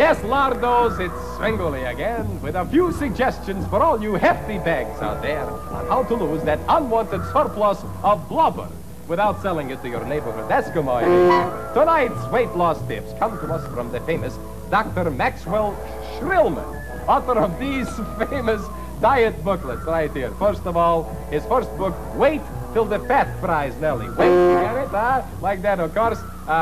Yes, Lardos, it's Svengoolie again with a few suggestions for all you hefty bags out there on how to lose that unwanted surplus of blubber without selling it to your neighborhood Eskimo. Tonight's weight loss tips come to us from the famous Dr. Maxwell Shrillman, author of these famous diet booklets right here. First of all, his first book, Wait Till the Fat Fries Nelly. Wait, you get it? Like that, of course.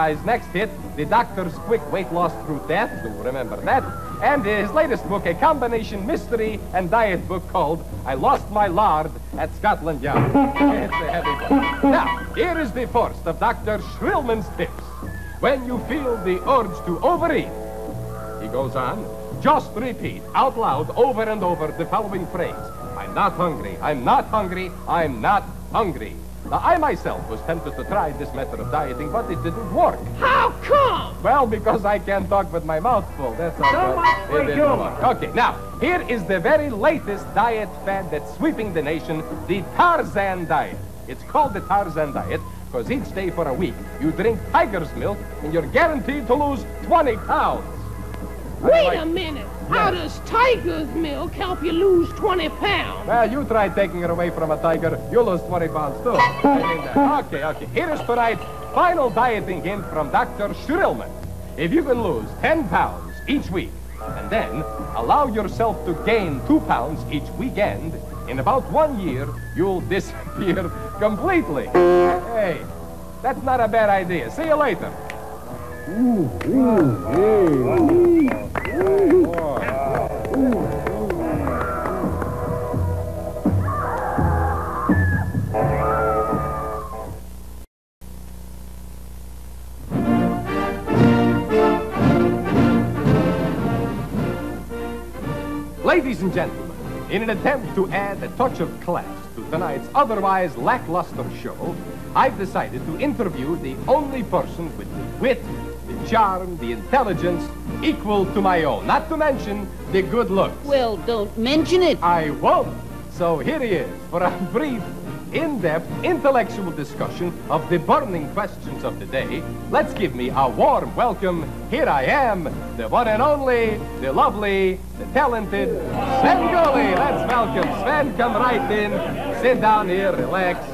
His next hit, The Doctor's Quick Weight Loss Through Death. Do remember that? And his latest book, a combination mystery and diet book called I Lost My Lard at Scotland Yard. It's a heavy book. Now, here is the first of Dr. Shrillman's tips. When you feel the urge to overeat, he goes on, just repeat out loud over and over the following phrase. I'm not hungry, I'm not hungry, I'm not hungry. Now, I myself was tempted to try this method of dieting, but it didn't work. How come? Well, because I can't talk with my mouth full. That's how it didn't work. Okay, now, here is the very latest diet fad that's sweeping the nation, the Tarzan diet. It's called the Tarzan diet because each day for a week, you drink tiger's milk and you're guaranteed to lose 20 pounds. Wait a minute. How does tiger's milk help you lose 20 pounds? Well, you try taking it away from a tiger, you'll lose 20 pounds too. Okay. Here is tonight's final dieting hint from Dr. Shrillman. If you can lose 10 pounds each week, and then allow yourself to gain 2 pounds each weekend, in about 1 year, you'll disappear completely. Hey, that's not a bad idea. See you later. Ladies and gentlemen, in an attempt to add a touch of class to tonight's otherwise lackluster show, I've decided to interview the only person with the wit, the charm, the intelligence equal to my own, not to mention the good looks. Well, don't mention it. I won't. So here he is for a brief, in-depth, intellectual discussion of the burning questions of the day. Let's give me a warm welcome. Here I am, the one and only, the lovely, the talented Svengoolie. Let's welcome Sven. Come right in. Sit down here, relax.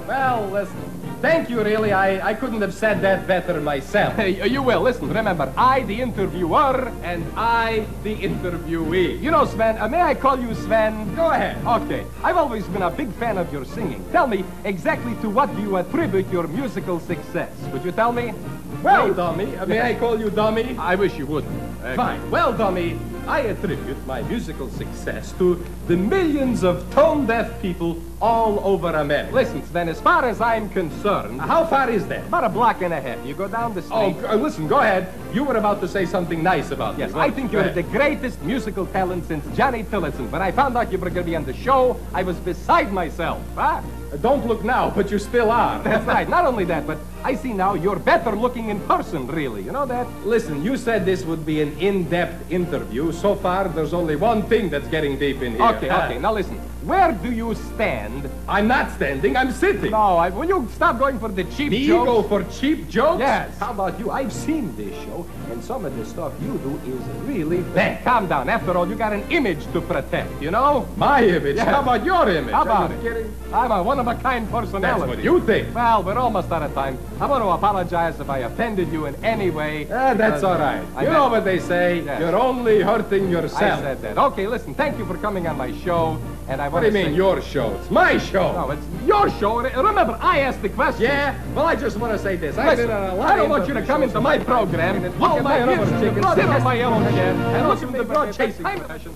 Well, listen. Thank you, really. I couldn't have said that better myself. Hey, you will. Listen, remember, I, the interviewer, and I, the interviewee. You know, Sven, may I call you Sven? Go ahead. Okay. I've always been a big fan of your singing. Tell me, exactly to what do you attribute your musical success? Would you tell me? Well, dummy, may I call you dummy? I wish you wouldn't. Fine. Well, dummy, I attribute my musical success to the millions of tone-deaf people all over America. Listen, Sven, as far as I'm concerned... How far is that? About a block and a half. You go down the street... Oh, listen, go ahead. You were about to say something nice about Yes, I think you're the greatest musical talent since Johnny Tillotson. When I found out you were going to be on the show, I was beside myself. Huh? Don't look now, but you still are. That's right. Not only that, but I see now you're better looking in person, really. You know that? Listen, you said this would be an in-depth interview. So far, there's only one thing that's getting deep in here. Okay. Now listen. Where do you stand? I'm not standing, I'm sitting. No, will you stop going for the cheap jokes? You go for cheap jokes? Yes. How about you? I've seen this show, and some of the stuff you do is really bad. Calm down. After all, you got an image to protect, you know? My image? Yes. How about your image? How about it? Kidding? I'm a one-of-a-kind personality. That's what you think. Well, we're almost out of time. I want to apologize if I offended you in any way. That's all right. You know what they say, yes. You're only hurting yourself. I said that. Okay, listen, thank you for coming on my show. And I want to say... What do you mean, your show? It's my show. No, it's your show. Remember, I asked the question. Yeah? Well, I just want to say this. Listen, I don't want you to come into my program and look at my ribs chicken, sit on my yellow chair, and look at the broad chasing profession.